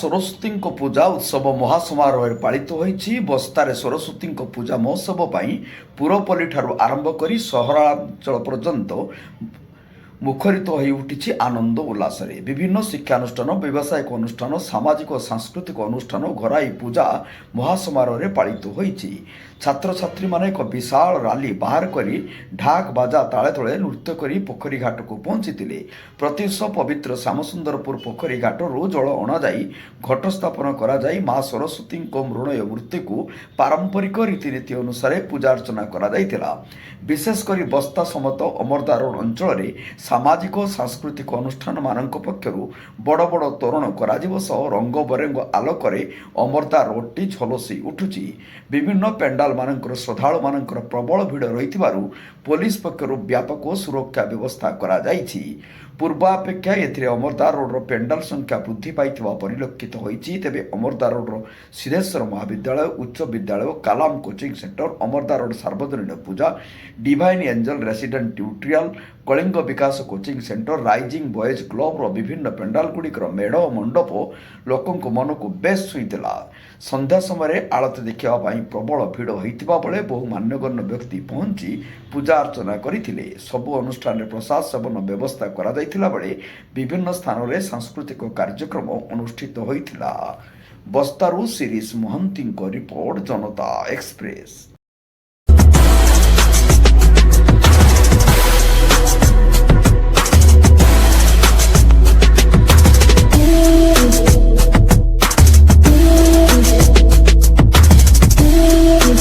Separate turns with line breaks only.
ସରସ୍ୱତୀଙ୍କ ପୂଜା ଉତ୍ସବ ମହାସମାରୋହରେ ପାଳିତ ହୋଇଛି। ବସ୍ତାରେ ସରସ୍ୱତୀଙ୍କ ପୂଜା ମହୋତ୍ସବ ପାଇଁ ପୁରପଲ୍ଲୀଠାରୁ ଆରମ୍ଭ କରି ସହରାଞ୍ଚଳ ପର୍ଯ୍ୟନ୍ତ ମୁଖରିତ ହୋଇ ଉଠିଛି ଆନନ୍ଦ ଉଲ୍ଲାସରେ। ବିଭିନ୍ନ ଶିକ୍ଷାନୁଷ୍ଠାନ, ବ୍ୟବସାୟିକ ଅନୁଷ୍ଠାନ, ସାମାଜିକ ଓ ସାଂସ୍କୃତିକ ଅନୁଷ୍ଠାନ ଘରୋଇ ପୂଜା ମହାସମାରୋହରେ ପାଳିତ ହୋଇଛି। ଛାତ୍ରଛାତ୍ରୀମାନେ ଏକ ବିଶାଳ ରାଲି ବାହାର କରି ଢାକ ବାଜା ତାଳେ ତଳେ ନୃତ୍ୟ କରି ପୋଖରୀ ଘାଟକୁ ପହଞ୍ଚିଥିଲେ। ପ୍ରତିବର୍ଷ ପବିତ୍ର ଶ୍ୟାମସୁନ୍ଦରପୁର ପୋଖରୀ ଘାଟରୁ ଜଳ ଅଣାଯାଇ ଘଟ ସ୍ଥାପନ କରାଯାଇ ମା ସରସ୍ୱତୀଙ୍କ ମୃଣ୍ମୟ ମୂର୍ତ୍ତିକୁ ପାରମ୍ପରିକ ରୀତିନୀତି ଅନୁସାରେ ପୂଜାର୍ଚ୍ଚନା କରାଯାଇଥିଲା। ବିଶେଷ କରି ବସ୍ତା ସମେତ ଅମରଦା ରୋଡ ଅଞ୍ଚଳରେ ସାମାଜିକ ଓ ସାଂସ୍କୃତିକ ଅନୁଷ୍ଠାନମାନଙ୍କ ପକ୍ଷରୁ ବଡ଼ ବଡ଼ ତୋରଣ କରାଯିବା ସହ ରଙ୍ଗ ବେରଙ୍ଗ ଆଲୋକରେ ଅମରଦା ରୋଡଟି ଝଲସି ଉଠୁଛି। ବିଭିନ୍ନ ପେଣ୍ଡାଲମାନଙ୍କର ଶ୍ରଦ୍ଧାଳୁମାନଙ୍କର ପ୍ରବଳ ଭିଡ଼ ରହିଥିବାରୁ ପୋଲିସ ପକ୍ଷରୁ ବ୍ୟାପକ ସୁରକ୍ଷା ବ୍ୟବସ୍ଥା କରାଯାଇଛି। ପୂର୍ବ ଅପେକ୍ଷା ଏଥିରେ ଅମରଦା ରୋଡର ପେଣ୍ଡାଲ ସଂଖ୍ୟା ବୃଦ୍ଧି ପାଇଥିବା ପରିଲକ୍ଷିତ ହୋଇଛି। ତେବେ ଅମରଦା ରୋଡର ସିଦ୍ଧେଶ୍ୱର ମହାବିଦ୍ୟାଳୟ, ଉଚ୍ଚ ବିଦ୍ୟାଳୟ, Kalam coaching centre, Amarda road ସାର୍ବଜନୀନ ପୂଜା, divine angel resident tutorial, Kalinga Bikash coaching centre, rising boys କ୍ଲବର ବିଭିନ୍ନ ପେଣ୍ଡାଲଗୁଡ଼ିକର ମେଢ଼ ଓ ମଣ୍ଡପ ଲୋକଙ୍କ ମନକୁ ବେଶ୍ ଛୁଇଁଥିଲା। ସନ୍ଧ୍ୟା ସମୟରେ ଆଳତୀ ଦେଖିବା ପାଇଁ ପ୍ରବଳ ଭିଡ଼ ହୋଇଥିବା ବେଳେ ବହୁ ମାନ୍ୟଗଣ୍ୟ ବ୍ୟକ୍ତି ପହଞ୍ଚି ପୂଜା ଅର୍ଚ୍ଚନା କରିଥିଲେ। ସବୁ ଅନୁଷ୍ଠାନରେ ପ୍ରସାଦ ସେବନ ବ୍ୟବସ୍ଥା କରାଯାଇଥିଲା ବେଳେ ବିଭିନ୍ନ ସ୍ଥାନରେ ସାଂସ୍କୃତିକ କାର୍ଯ୍ୟକ୍ରମ ଅନୁଷ୍ଠିତ ହୋଇଥିଲା। ବସ୍ତାରୁ ଶିରିଷ ମହାନ୍ତିଙ୍କ ରିପୋର୍ଟ, ଜନତା ଏକ୍ସପ୍ରେସ।